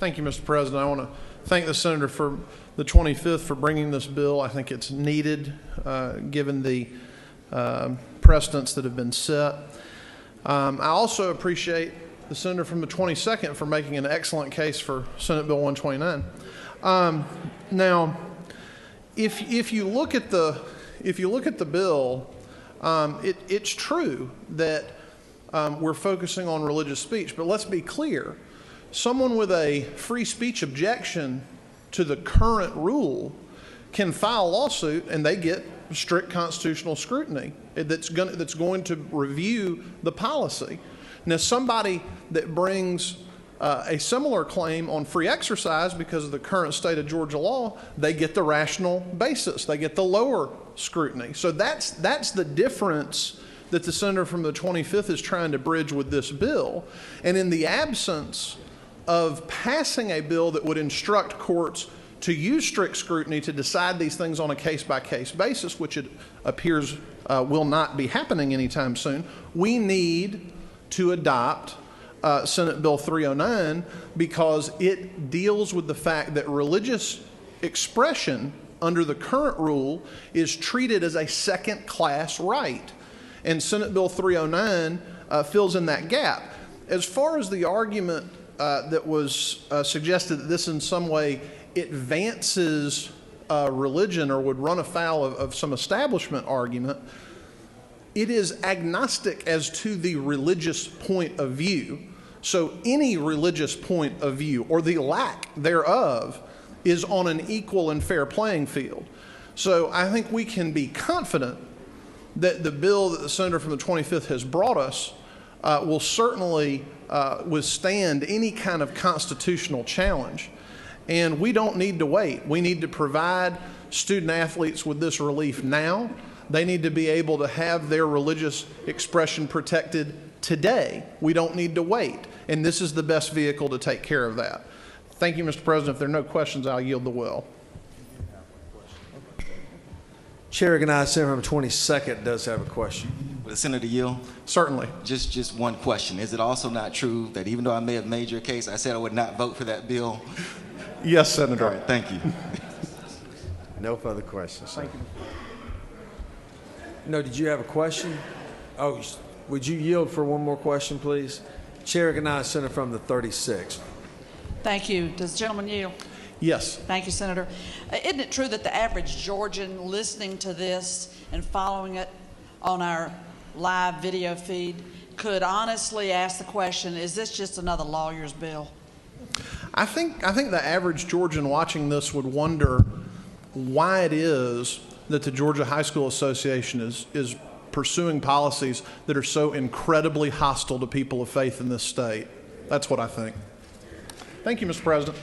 Thank you, Mr. President. I want to thank the Senator for the 25th for bringing this bill. I think it's needed given the precedents that have been set. I also appreciate the Senator from the 22nd for making an excellent case for Senate Bill 129. Now, if you look at the bill, it's true that we're focusing on religious speech, but let's be clear. Someone with a free speech objection to the current rule can file a lawsuit and they get strict constitutional scrutiny that's going to review the policy. Now, somebody that brings a similar claim on free exercise because of the current state of Georgia law, they get the rational basis. They get the lower scrutiny. So that's the difference that the Senator from the 25th is trying to bridge with this bill. And in the absence of passing a bill that would instruct courts to use strict scrutiny to decide these things on a case-by-case basis, which it appears will not be happening anytime soon, we need to adopt Senate Bill 309 because it deals with the fact that religious expression under the current rule is treated as a second-class right. And Senate Bill 309 fills in that gap. As far as the argument that was suggested that this in some way advances religion or would run afoul of some establishment argument, it is agnostic as to the religious point of view. So any religious point of view or the lack thereof is on an equal and fair playing field. So I think we can be confident that the bill that the Senator from the 25th has brought us will certainly withstand any kind of constitutional challenge. And we don't need to wait. We need to provide student athletes with this relief now. They need to be able to have their religious expression protected today. We don't need to wait. And this is the best vehicle to take care of that. Thank you, Mr. President. If there are no questions, I'll yield the will. Chair recognizes Senator from 22nd does have a question. Will the Senator yield? Certainly. Just one question. Is it also not true that even though I may have made your case, I said I would not vote for that bill? Yes, Senator. All right, thank you. No further questions. Thank you. No, did you have a question? Oh, would you yield for one more question, please? Chair recognizes Senator from the 36th. Thank you. Does the gentleman yield? Yes. Thank you, Senator. Isn't it true that the average Georgian listening to this and following it on our live video feed could honestly ask the question, is this just another lawyer's bill? I think the average Georgian watching this would wonder why it is that the Georgia High School Association is pursuing policies that are so incredibly hostile to people of faith in this state. That's what I think. Thank you, Mr. President.